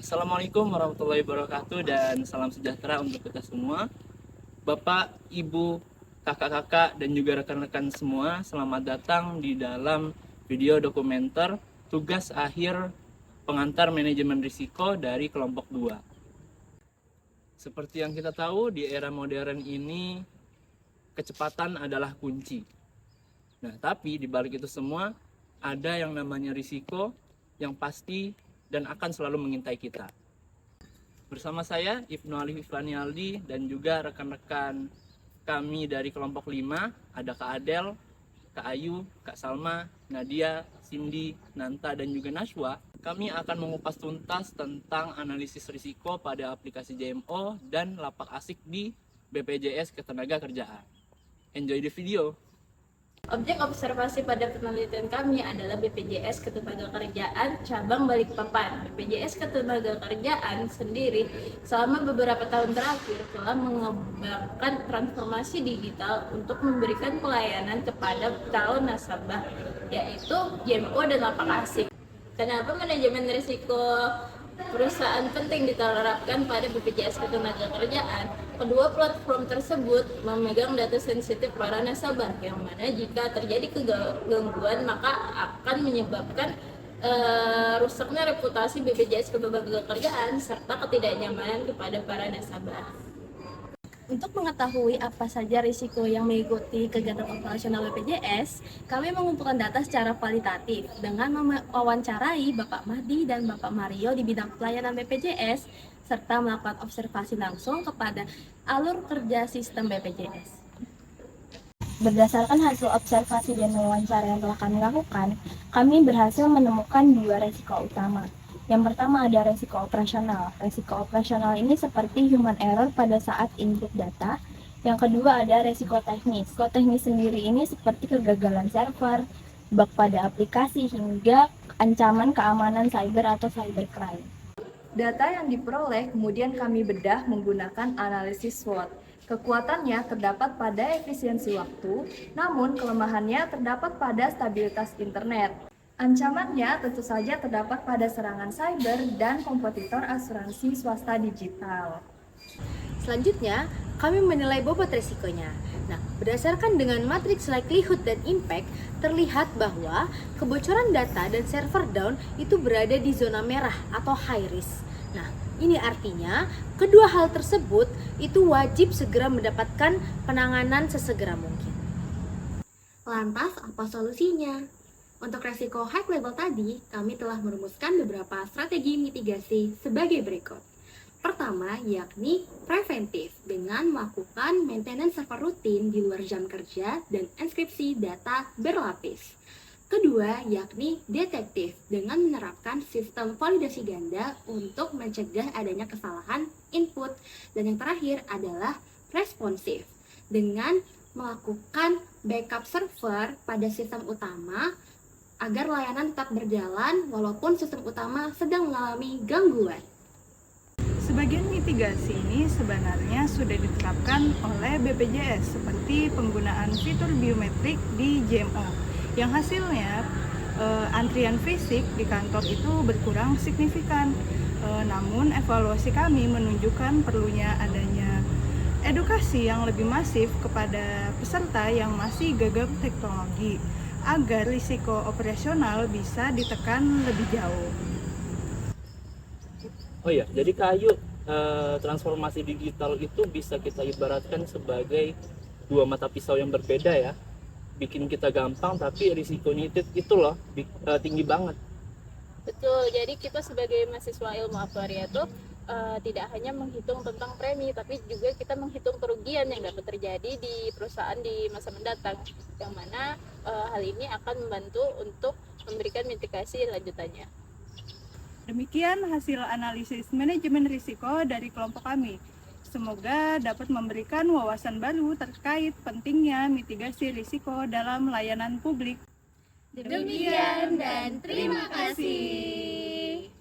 Assalamualaikum warahmatullahi wabarakatuh dan salam sejahtera untuk kita semua. Bapak, Ibu, kakak-kakak, dan juga rekan-rekan semua, selamat datang di dalam video dokumenter tugas akhir pengantar manajemen risiko dari kelompok 2. Seperti yang kita tahu, di era modern ini kecepatan adalah kunci. Nah, tapi di balik itu semua ada yang namanya risiko yang pasti dan akan selalu mengintai kita. Bersama saya Ibnu Ali Iflani Aldi dan juga rekan-rekan kami dari kelompok 5, ada Kak Adel, Kak Ayu, Kak Salma, Nadia, Cindy, Nanta, dan juga Nashwa. Kami akan mengupas tuntas tentang analisis risiko pada aplikasi JMO dan lapak asik di BPJS Ketenagakerjaan. Enjoy the video! Objek observasi pada penelitian kami adalah BPJS Ketenagakerjaan cabang Balikpapan. BPJS Ketenagakerjaan sendiri selama beberapa tahun terakhir telah mengembangkan transformasi digital untuk memberikan pelayanan kepada calon nasabah, yaitu JMO dan lapak asik. Kenapa manajemen risiko perusahaan penting diterapkan pada BPJS Ketenagakerjaan? Kedua platform tersebut memegang data sensitif para nasabah, yang mana jika terjadi kegangguan maka akan menyebabkan rusaknya reputasi BPJS Ketenagakerjaan serta ketidaknyamanan kepada para nasabah. Untuk mengetahui apa saja risiko yang mengikuti kegiatan operasional BPJS, kami mengumpulkan data secara kualitatif dengan mewawancarai Bapak Mahdi dan Bapak Mario di bidang pelayanan BPJS, serta melakukan observasi langsung kepada alur kerja sistem BPJS. Berdasarkan hasil observasi dan wawancara yang telah kami lakukan, kami berhasil menemukan dua risiko utama. Yang pertama ada risiko operasional. Risiko operasional ini seperti human error pada saat input data. Yang kedua ada risiko teknis. Risiko teknis sendiri ini seperti kegagalan server, bug pada aplikasi, hingga ancaman keamanan cyber atau cybercrime. Data yang diperoleh kemudian kami bedah menggunakan analisis SWOT. Kekuatannya terdapat pada efisiensi waktu, namun kelemahannya terdapat pada stabilitas internet. Ancamannya tentu saja terdapat pada serangan cyber dan kompetitor asuransi swasta digital. Selanjutnya, kami menilai bobot risikonya. Nah, berdasarkan dengan matriks likelihood dan impact, terlihat bahwa kebocoran data dan server down itu berada di zona merah atau high risk. Nah, ini artinya kedua hal tersebut itu wajib segera mendapatkan penanganan sesegera mungkin. Lantas, apa solusinya? Untuk resiko high level tadi, kami telah merumuskan beberapa strategi mitigasi sebagai berikut. Pertama, yakni preventif dengan melakukan maintenance server rutin di luar jam kerja dan enkripsi data berlapis. Kedua, yakni detektif dengan menerapkan sistem validasi ganda untuk mencegah adanya kesalahan input. Dan yang terakhir adalah responsif dengan melakukan backup server pada sistem utama agar layanan tetap berjalan walaupun sistem utama sedang mengalami gangguan. Sebagian mitigasi ini sebenarnya sudah diterapkan oleh BPJS seperti penggunaan fitur biometrik di JMO yang hasilnya antrian fisik di kantor itu berkurang signifikan. Namun evaluasi kami menunjukkan perlunya adanya edukasi yang lebih masif kepada peserta yang masih gagap teknologi agar risiko operasional bisa ditekan lebih jauh. Oh iya, jadi Kak Ayu, transformasi digital itu bisa kita ibaratkan sebagai dua mata pisau yang berbeda ya. Bikin kita gampang, tapi risikonya itu loh tinggi banget. Betul, jadi kita sebagai mahasiswa ilmu aktuaria itu tidak hanya menghitung tentang premi, tapi juga kita menghitung kerugian yang dapat terjadi di perusahaan di masa mendatang, yang mana hal ini akan membantu untuk memberikan mitigasi lanjutannya. Demikian hasil analisis manajemen risiko dari kelompok kami. Semoga dapat memberikan wawasan baru terkait pentingnya mitigasi risiko dalam layanan publik. Demikian dan terima kasih.